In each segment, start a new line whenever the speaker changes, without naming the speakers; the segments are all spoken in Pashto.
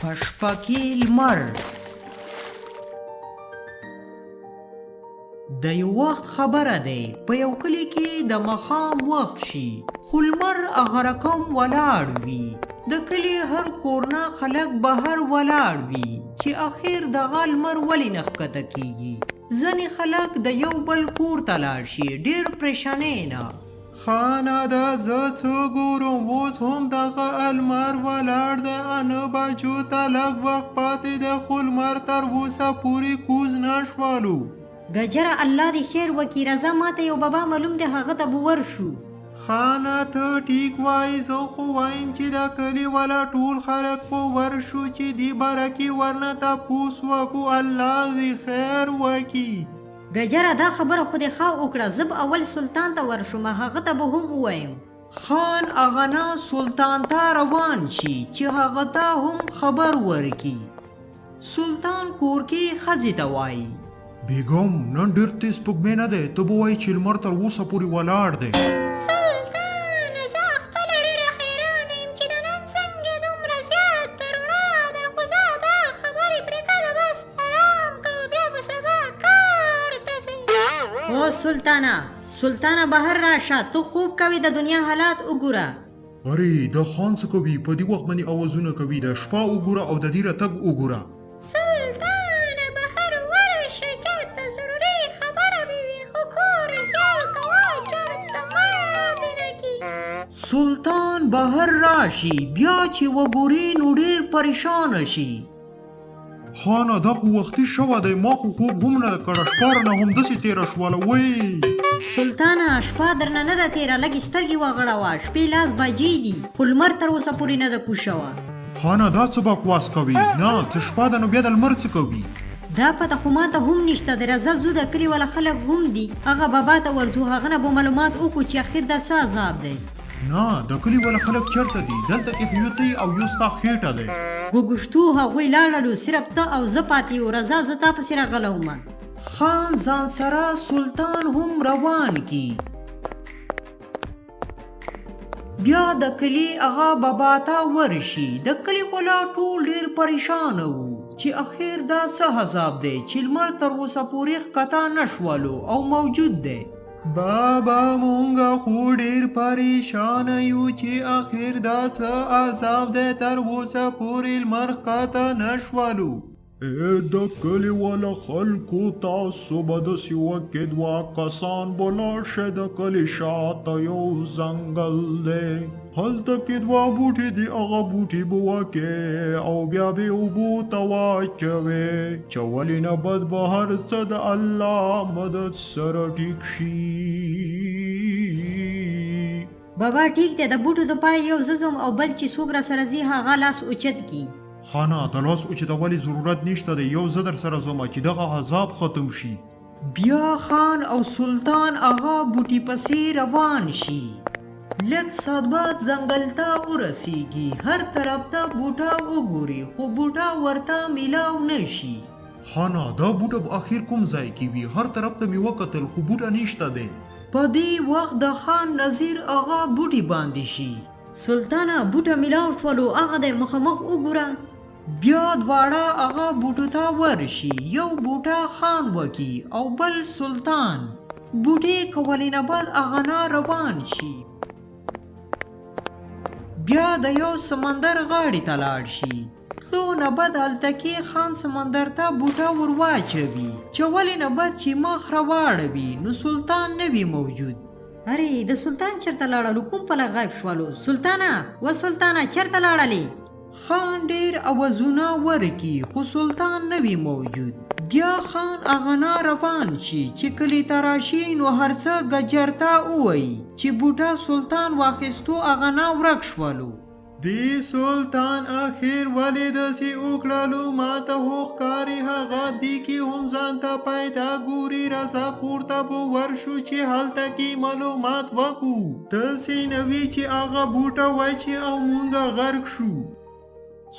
په شپه کې لمر. د یو وخت خبره دی، په یو کلي کې د ماښام وخت شي، خو لمر هغه رقم ولاړ وي. د کلي هر کورنه خلک بهر ولاړ وي چې اخر دغه لمر ولې نه ښکته کیږي. ځینې خلک د یو بل کور ته لاړ شي ډېر پریشانۍ نه.
خانه ده زه څه ګورم اوس هم دغه لمر ولاړ دی، انه بچو ته لږ وخت پاتې دی خو لمر تر اوسه پورې کوز نه شولو.
ګجره الله دې خیر وکړي، راځه ماته یو بابا معلوم دی هغه ته به ورشو.
خانه ته ټیک وایي، زه خو وایم چې دا کلي والا ټول خلک په ورشو چې دی برکې ورنه تپوس وکړو، الله دې خیر وکړي.
ګجره دا خبره خو دې ښه وکړه، زه به اول سلطان ته ورشم، هغه ته به هم ووایم.
خان اغنا سلطان ته روان شي چې هغه ته هم خبر ورکړي. سلطان کور کې ښځې ته وایي
بیګم نن ډېر تیز سپوږمۍ نه دی، ته به وایي چې لمر تر اوسه پورې ولاړ دی.
سلطان زه خپله ډېره حیرانه یم چې د نن څنګه دومره زیات رڼا ده، خو زه دا خبرې پرېږده، بس ارام کوو بیا به سبا کار ته ځئ.
او سلطانه بهر راشه، ته خوب کوي د دنیا حالات وګوره.
ارې دا خان څه کوي په دې وخت باندې اوازونه کوي، د شپه وګوره او د دې راتګ وګوره.
سلطانه بهر ورشه، چېرته ضروري خبره به وي، خو کور خیال کوه چېرته ماتې نه کړي.
سلطان بهر راشي، بیا چې وګوري نو ډېر پریشانه شي.
خانه دا خو وختي شوه دی، ما خو خوب هم نه کړه، شپه رانه همداسې تېره شوله. وی
سلطانه شپه درنه نه ده تېره، لږ سترګې وغړوه، شپې 10 بجې دي خو لمر تر اوسه پورې نه ده کوز شوه.
خانه دا څه بکواس کوي؟ نه څه شپه ده نو بیا د لمر څه کوي؟
دا پته خو ماته هم نشته دی، راځه ځو د کلي والا خلک هم دي، هغه بابا ته ورځو، هغه نه به معلومات وکړو چې اخر دا څه عذاب دی.
نه د کلي والا خلک چېرته دي؟ دلته کې یو ته او یو ستا خېټه دی.
ګوګشتو هغوی لاړلو، صرف ته او زه پاتې یو، راځه زه تا پسې راغلی وم.
خان ځان سره سلطان هم روان کی. بیا د کلي هغه بابا ته ورشي. د کلي والا ټول ډېر پریشانه وو چې اخر دا څه عذاب دی چې لمر تر اوسه پورې ښکته نه شولو او موجود دی.
بابا مونږه خو ډېر پریشانه یو چې اخر دا څه عذاب دی تر اوسه پورې لمر ښکته نه شولو. د کلي والا خلکو تاسو به داسې وکړئ، 2 کسان به لاړ شئ، د کلي شاته یو ځنګل دی، هلته کې 2 بوټي دي، هغه بوټي به وکئ او بیا به یې اوبو ته واچوئ، چولې نه بد به هر څه د الله مدد سره ټیک شي.
بابا ټیک دی، د بوټو د پای یو زه ځم او بل چې څوک را سره ځي هغه لاس اوچت کي.
خانه د لاس اوچتولو ضرورت نشته دی، یو زه در سره ځم چې دغه عذاب ختم شي.
بیا خان او سلطان هغه بوټي پسې روان شي. لږ ساعت بعد ځنګل ته ورسیږي، هر طرف ته بوټه وګوري خو بوټه ورته میلاو نه شي.
خانه دا بوټه به اخر کوم ځای کې وي؟ هر طرف ته مې وکتل خو بوټه نشته دی.
په دې وخت د خان نظیر هغه بوټي باندې شي.
سلطانه بوټه میلاو شولو، هغه دی مخامخ وګوره.
بیا دواړه هغه بوټو ته ورشي، یو بوټه خان وکي او بل سلطان. بوټي کولې نه بعد هغه نه روان شي. بیا د یو سمندر غاړې ته لاړ شي. تلو نه بعد هلته کې خان سمندر ته بوټه ور واچوي، چولې نه بعد چې مخ راواړوي نو سلطان نه وي موجود.
ارې د سلطان چېرته لاړلو؟ کوم پله غایب شولو؟ سلطانه و سلطانه چېرته لاړلې؟
خان ډېر اوازونه ورکي خو سلطان نه وي موجود. بیا خان هغه نه روان شي چې کلي ته راشي نو هر څه ګجر ته ووایي چې بوټه سلطان واخیستو هغه نه ورک شولو.
دی سلطان اخر ولې داسې وکړلو؟ ما ته خو ښکاري هغه دی کې هم ځان ته پیدا ګوري، راځه کور ته به ورشو چې هلته کې معلومات وکړو، داسې نه وي چې هغه بوټه واچي او مونږ غرق شو.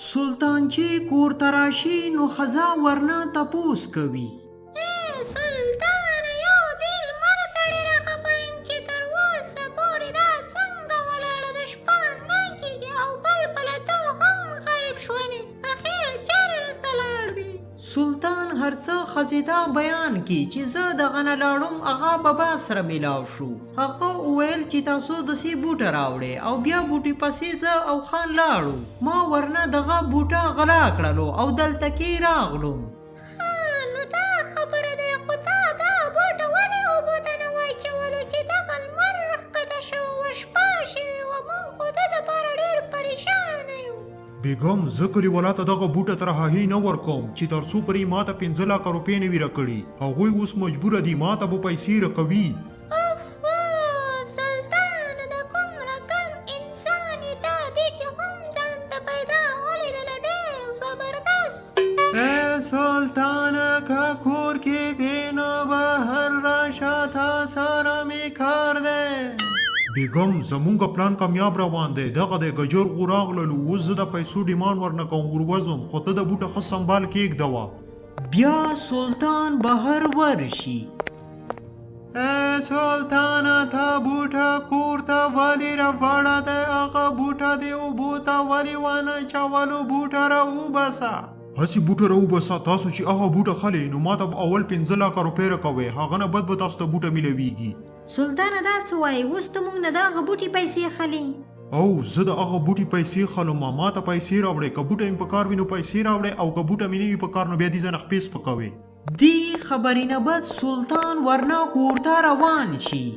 سلطان چې کور ته راشي نو ښځه ورنه تپوس کوي.
سلطانه یو دې لمر ته ډېره خفه یم چې تر اوسه پورې دا څنګه ولاړه د شپه نه کېږي او بل پله ته هم غایب شولې. اخر
هر څه ښځې ته بیان کی چې زه دغه نه لاړم هغه بابا سره میلاو شو. هغه وویل چې تاسو داسې بوټه راوړئ او بیا بوټي پسې زه او خان لاړو. ما ورنه دغه بوټه غلا کړلو او دلته کې راغلم.
نو دا خبره دی، خو تا دا بوټه ولې اوبو ته نه واچولو چې دغه لمر راښکته شو و شپه شوې وه، موږ خو ده دپاره ډېر پریشانه یو.
بیګم زه کلیوالا ته دغه بوټه تر هغې نه ورکوم چې تر څو پرې ما ته 5 لکه روپۍ نه وي راکړي. هغوی اوس مجبوره دي ما ته به پیسې راکوي.
سلطانه د کوم رقم انسان یې تا دې کې هم ځان ته پیدا ولیدله، ډېر زبردست.
ای سلطانه که کور کې وې نو بهر راشه تا سره مې کار دی. بیګم زمونږ پلان کامیاب روان دی. دغه د ګجر غو راغللو، اوس زه د پیسو ډیمانډ ورنه کوم وروځم، خو ته د بوټه ښه سنبال کېږدوه.
بیا سلطان بهر ورشي.
ای سلطانه تا بوټه کور ته ولې راوړه دی؟ هغه بوټه دې اوبو ته ولې ونه چولو؟ بوټه راوباسه. هسې بوټه راوباسه. تاسو چې هغه بوټه خلې نو ما ته اول 5 لکه روپۍ راکوئ، هغه نه بد به تاسو ته بوټه میلویږي.
سلطانه دا څه وایي؟ اوس ته موږ نه د هغه بوټي پیسې خلې.
او زه د هغه بوټي پیسې خلم، ما ته پیسې راوړئ. که بوټه مې په کار وي نو پیسې راوړئ، او که بوټه مې نه وي په کار نو بیا دې ځنه خپې سپکوئ.
دې خبرې نه بعد سلطان ورنه کور ته روان شي.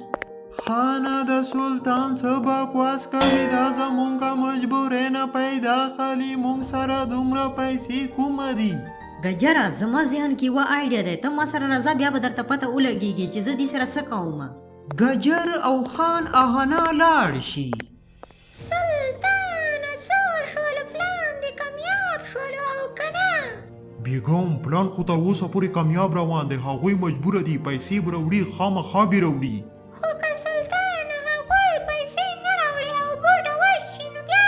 خانه د سلطان څه بکواس کوي؟ دا زمونږه مجبورۍ نه پیدا خلي، مونږ سره دومره پیسې کومه دي؟
ګجره زما ذهن کې یوه آیډیا دی، ته ما سره راځه بیا به درته پته ولګېږي چې زه دې سره څه کوم.
ګجر او خان اغنا لاړ شي.
سلطانه څه وشول؟ پلان دې کامیاب شولو او که نه؟
بیګم پلان خو تر اوسه پورې کامیاب روان دی. هغوی مجبوره دي پیسې به راوړي، خامخا به راوړي.
خو که سلطانه هغوی پیسې نه راوړي او بوټه وشي نو بیا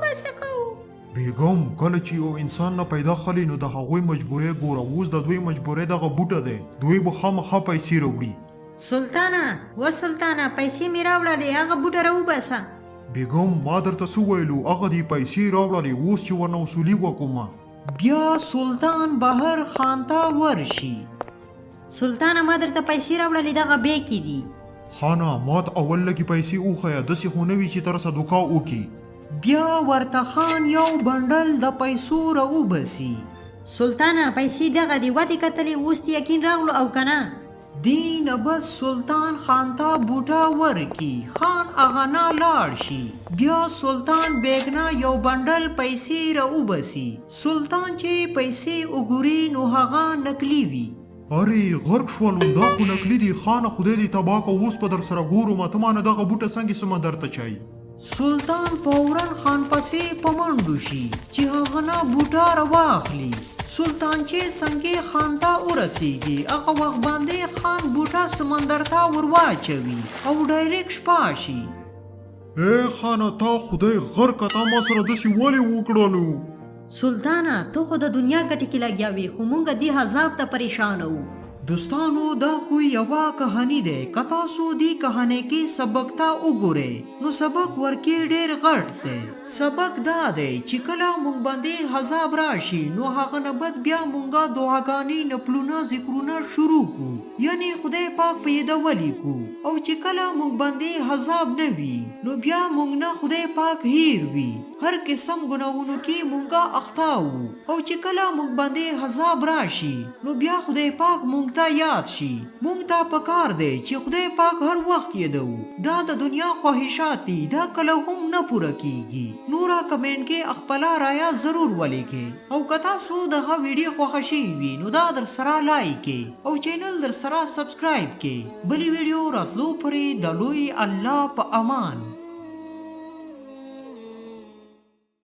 به څه کوو؟
بیګم کله چې یو انسان نه پیدا خلي نو د هغوی مجبورۍ ګوره. اوس د دوی مجبورۍ دغه بوټه دی، دوی به خامخا پیسې راوړي.
سلطانه و سلطانه پیسې مې راوړلې، هغه بوټه راوباسه.
بیګم ما درته څه ویلو؟ هغه دې پیسې راوړلې، اوس چې ورنه وصولي وکړم.
بیا سلطان بهر خان ته ورشي.
سلطانه ما درته پیسې راوړلې، دغه بیگ کې دي.
خانه ما ته اول لږې پیسې وښیه، داسې خو نه وي چې تر څه دوکا وکړي.
بیا ورته خان یو بنډل د پیسو راوباسي.
سلطانه پیسې دغه دي، ودې کتلې اوس دې یقین راغلو او که نه؟
دین بس سلطان خان ته بوټه ورکی. خان اغنا لاړ شي. بیا سلطان بیگنا یو بنډل پیسې راوباسي. سلطان چې پیسې وګوري نو هغه نکلی وي.
ارې غرق شولو، دا خو نکلي دي. خانه خدای دې تباه که، اوس په در سره ګورم ته ما نه دغه بوټه څنګه سمندر ته چای.
سلطان فوراً خان پسې په منډو شي چې هغه نه بوټه راواخلي. سلطان چې څنګه خان ته ورسیږي هغه وخت باندې خان بوټه سمندر ته ورواچوي او ډایرکټ شپه شي.
ای خانه تا خدای غرق تا ما سره داسې ولې وکړلو؟
سلطانه ته خو د دنیا ګټې کې لګیا وي، خو موږ دې عذاب ته پریشان وو.
دوستانو دا خو یوه کہانی ده. که تاسو دې کہانی کې سبق ته وګورئ نو سبق ورکې ډېر غټ دی. سبق دا دی چې کله موږ باندې عذاب راشي نو هغه نه بعد بیا موږ دعاګانې نفلونه ذکرونه شروع کو، یعنی خدای پاک پیدا ولیکو. او چې کله موږ باندې عذاب نه وي نو بیا موږ نه خدای پاک هیر وي، هر قسم ګناهونو کې موږ اخطا وو. او چې کله موږ باندې عذاب راشي نو بیا خدای پاک موږ ته یاد شي. موږ ته پکار دی چې خدای پاک هر وخت یادو. دا د دنیا خواهشات دي، دا کله هم نه پوره کیږي. نورا کمنټ کې خپل رایه ضرور ولیکئ. او که تاسو دغه ویډیو خوښه شوې وي نو دا در سره لایک کړئ او چینل در سره سبسکرایب کړئ. بلې ویډیو راتلو پورې د لوی الله په امان.